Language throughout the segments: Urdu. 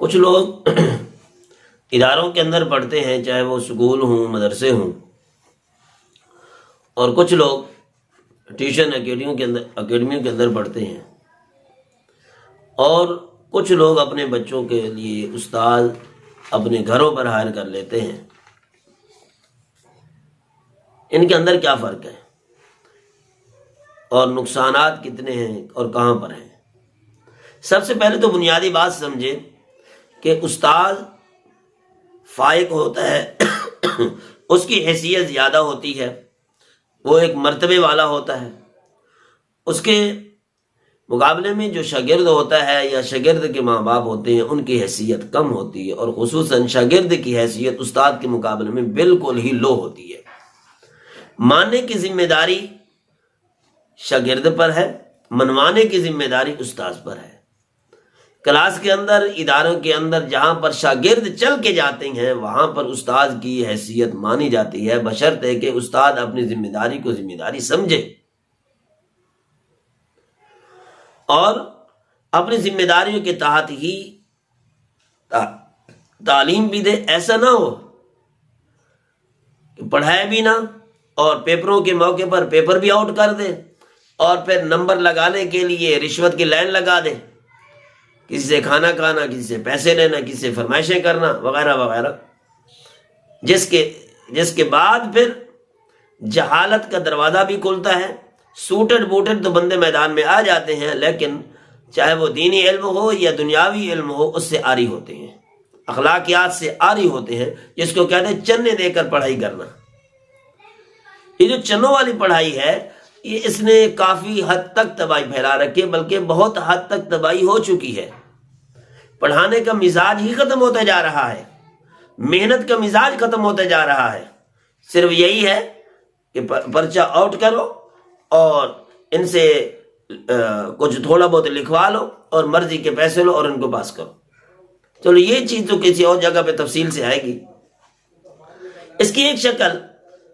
کچھ لوگ اداروں کے اندر پڑھتے ہیں، چاہے وہ سکول ہوں، مدرسے ہوں، اور کچھ لوگ ٹیوشن اکیڈمیوں کے اندر پڑھتے ہیں، اور کچھ لوگ اپنے بچوں کے لیے استاد اپنے گھروں پر ہائر کر لیتے ہیں۔ ان کے اندر کیا فرق ہے اور نقصانات کتنے ہیں اور کہاں پر ہیں؟ سب سے پہلے تو بنیادی بات سمجھے کہ استاد فائق ہوتا ہے، اس کی حیثیت زیادہ ہوتی ہے، وہ ایک مرتبے والا ہوتا ہے۔ اس کے مقابلے میں جو شاگرد ہوتا ہے یا شاگرد کے ماں باپ ہوتے ہیں، ان کی حیثیت کم ہوتی ہے، اور خصوصاً شاگرد کی حیثیت استاد کے مقابلے میں بالکل ہی لو ہوتی ہے۔ ماننے کی ذمہ داری شاگرد پر ہے، منوانے کی ذمہ داری استاد پر ہے۔ کلاس کے اندر، اداروں کے اندر جہاں پر شاگرد چل کے جاتے ہیں، وہاں پر استاد کی حیثیت مانی جاتی ہے، بشرطے کہ استاد اپنی ذمہ داری کو ذمہ داری سمجھے اور اپنی ذمہ داریوں کے تحت ہی تعلیم بھی دے۔ ایسا نہ ہو کہ پڑھائے بھی نہ اور پیپروں کے موقع پر پیپر بھی آؤٹ کر دے، اور پھر نمبر لگانے کے لیے رشوت کی لائن لگا دے، کسی سے کھانا کھانا، کسی سے پیسے لینا، کسی سے فرمائشیں کرنا وغیرہ وغیرہ، جس کے بعد پھر جہالت کا دروازہ بھی کھلتا ہے۔ سوٹڈ بوٹڈ تو بندے میدان میں آ جاتے ہیں، لیکن چاہے وہ دینی علم ہو یا دنیاوی علم ہو، اس سے عاری ہوتے ہیں، اخلاقیات سے عاری ہوتے ہیں، جس کو کہتے ہیں چنے دے کر پڑھائی کرنا۔ یہ جو چنوں والی پڑھائی ہے، یہ اس نے کافی حد تک تباہی پھیلا رکھی ہے، بلکہ بہت حد تک تباہی ہو چکی ہے۔ پڑھانے کا مزاج ہی ختم ہوتا جا رہا ہے، محنت کا مزاج ختم ہوتا جا رہا ہے۔ صرف یہی ہے کہ پرچہ آؤٹ کرو اور ان سے کچھ تھوڑا بہت لکھوا لو اور مرضی کے پیسے لو اور ان کو پاس کرو۔ چلو یہ چیز تو کسی اور جگہ پہ تفصیل سے آئے گی۔ اس کی ایک شکل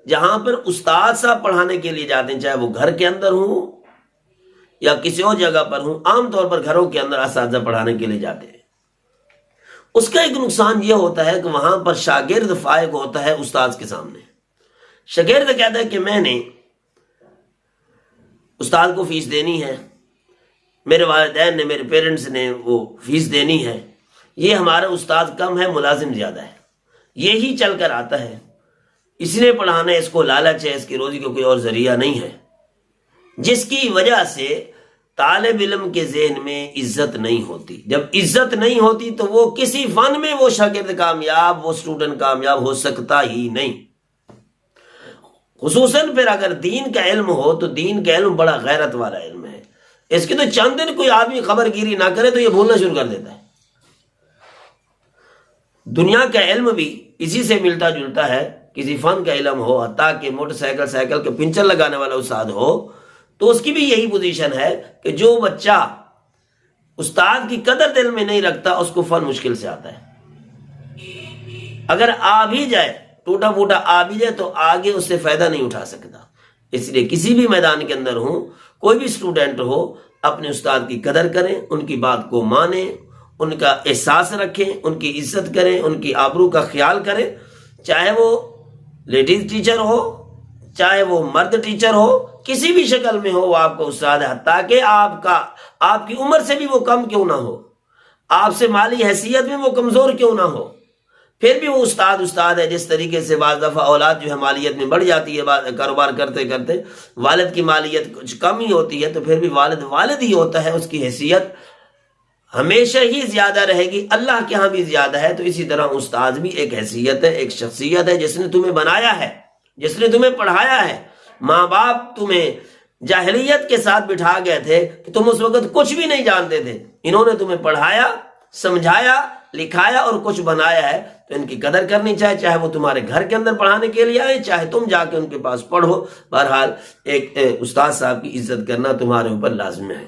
جہاں پر استاد صاحب پڑھانے کے لیے جاتے ہیں، چاہے وہ گھر کے اندر ہوں یا کسی اور جگہ پر ہوں، عام طور پر گھروں کے اندر اساتذہ پڑھانے کے لیے جاتے ہیں۔ اس کا ایک نقصان یہ ہوتا ہے کہ وہاں پر شاگرد فائق ہوتا ہے استاد کے سامنے۔ شاگرد کہتا ہے کہ میں نے استاد کو فیس دینی ہے، میرے والدین نے، میرے پیرنٹس نے وہ فیس دینی ہے، یہ ہمارا استاد کم ہے، ملازم زیادہ ہے، یہی چل کر آتا ہے، اس نے پڑھانا ہے، اس کو لالچ ہے، اس کی روزی کا کوئی اور ذریعہ نہیں ہے، جس کی وجہ سے طالب علم کے ذہن میں عزت نہیں ہوتی۔ جب عزت نہیں ہوتی تو وہ کسی فن میں وہ شاگرد کامیاب، وہ اسٹوڈنٹ کامیاب ہو سکتا ہی نہیں۔ خصوصاً پھر اگر دین کا علم ہو تو دین کا علم بڑا غیرت والا علم ہے، اس کی تو چند دن کوئی آدمی خبر گیری نہ کرے تو یہ بھولنا شروع کر دیتا ہے۔ دنیا کا علم بھی اسی سے ملتا جلتا ہے، کسی فن کا علم ہو، حتیٰ کہ موٹر سائیکل کے پنچر لگانے والا استاد ہو تو اس کی بھی یہی پوزیشن ہے کہ جو بچہ استاد کی قدر دل میں نہیں رکھتا، اس کو فن مشکل سے آتا ہے۔ اگر آ بھی جائے، ٹوٹا پھوٹا آ بھی جائے تو آگے اس سے فائدہ نہیں اٹھا سکتا۔ اس لیے کسی بھی میدان کے اندر ہوں، کوئی بھی اسٹوڈنٹ ہو، اپنے استاد کی قدر کریں، ان کی بات کو مانیں، ان کا احساس رکھیں، ان کی عزت کریں، ان کی آبرو کا خیال کریں، چاہے وہ لیڈیز ٹیچر ہو، چاہے وہ مرد ٹیچر ہو، کسی بھی شکل میں ہو، وہ آپ کا استاد ہے، تاکہ آپ کی عمر سے بھی وہ کم کیوں نہ ہو، آپ سے مالی حیثیت میں وہ کمزور کیوں نہ ہو، پھر بھی وہ استاد ہے۔ جس طریقے سے بعض دفعہ اولاد جو ہے مالیت میں بڑھ جاتی ہے، کاروبار کرتے کرتے والد کی مالیت کچھ کم ہی ہوتی ہے، تو پھر بھی والد ہی ہوتا ہے، اس کی حیثیت ہمیشہ ہی زیادہ رہے گی، اللہ کے ہاں بھی زیادہ ہے۔ تو اسی طرح استاد بھی ایک حیثیت ہے، ایک شخصیت ہے، جس نے تمہیں بنایا ہے، جس نے تمہیں پڑھایا ہے۔ ماں باپ تمہیں جاہلیت کے ساتھ بٹھا گئے تھے کہ تم اس وقت کچھ بھی نہیں جانتے تھے، انہوں نے تمہیں پڑھایا، سمجھایا، لکھایا اور کچھ بنایا ہے، تو ان کی قدر کرنی چاہے وہ تمہارے گھر کے اندر پڑھانے کے لیے آئے، چاہے تم جا کے ان کے پاس پڑھو۔ بہرحال ایک استاد صاحب کی عزت کرنا تمہارے اوپر لازم ہے۔